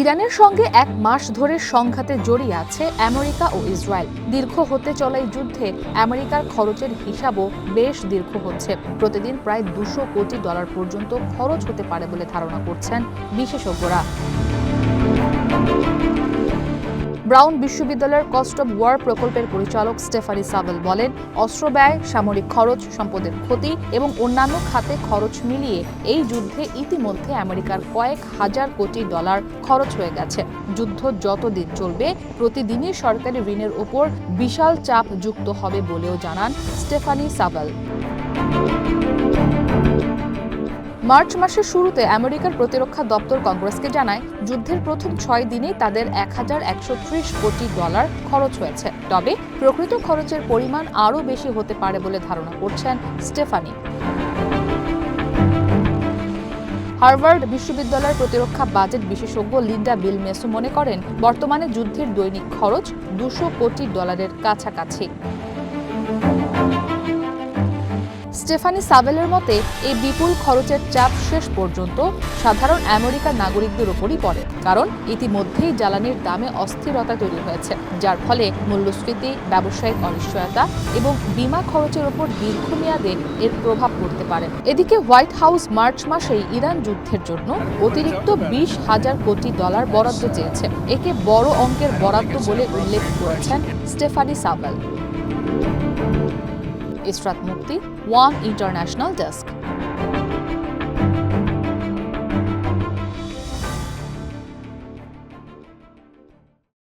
ইরানের সঙ্গে 1 মাস ধরে সংঘাতে জড়িয়ে আছে আমেরিকা ও ইসরায়েল। দীর্ঘ হতে চলা এই যুদ্ধে আমেরিকার খরচের হিসাবও বেশ দীর্ঘ হচ্ছে। প্রতিদিন প্রায় $200 কোটি পর্যন্ত খরচ হতে পারে বলে ধারণা করছেন বিশেষজ্ঞরা। ব্রাউন বিশ্ববিদ্যালয়ের কস্ট অব ওয়ার প্রকল্পের পরিচালক স্টেফানি সাভেল বলেন, অস্ত্র ব্যয়, সামরিক খরচ, সম্পদের ক্ষতি এবং অন্যান্য খাতে খরচ মিলিয়ে এই যুদ্ধে ইতিমধ্যে আমেরিকার কয়েক হাজার কোটি ডলার খরচ হয়ে গেছে। যুদ্ধ যতদিন চলবে প্রতিদিনই সরকারি ঋণের ওপর বিশাল চাপ যুক্ত হবে বলেও জানান স্টেফানি সাভেল। মার্চ মাসের শুরুতে আমেরিকার প্রতিরক্ষা দপ্তর কংগ্রেসকে জানায়, যুদ্ধের প্রথম 6 দিনেই তাদের $1130 কোটি খরচ হয়েছে। তবে প্রকৃত খরচের পরিমাণ আরও বেশি হতে পারে বলে ধারণা করছেন স্টেফানি। হার্ভার্ড বিশ্ববিদ্যালয়ের প্রতিরক্ষা বাজেট বিশেষজ্ঞ লিন্ডা বিল-মেসো মনে করেন, বর্তমানে যুদ্ধের দৈনিক খরচ $200 কোটি কাছাকাছি। স্টেফানি সাভেলের মতে, এই বিপুল খরচের চাপ শেষ পর্যন্ত সাধারণ আমেরিকার নাগরিকদের উপরই পড়ে, কারণ ইতিমধ্যেই জ্বালানির দামে অস্থিরতা তৈরি হয়েছে, যার ফলে মূল্যস্ফীতি, ব্যবসায়িক অনিশ্চয়তা এবং বীমা খরচের উপর দীর্ঘমেয়াদে এর প্রভাব পড়তে পারে। এদিকে হোয়াইট হাউস মার্চ মাসেই ইরান যুদ্ধের জন্য অতিরিক্ত $20,000 কোটি বরাদ্দ চেয়েছে। একে বড় অঙ্কের বরাদ্দ বলে উল্লেখ করেছেন স্টেফানি সাভেল। ইসরাত মুক্তি, ওয়ান ইন্টারন্যাশনাল ডেস্ক।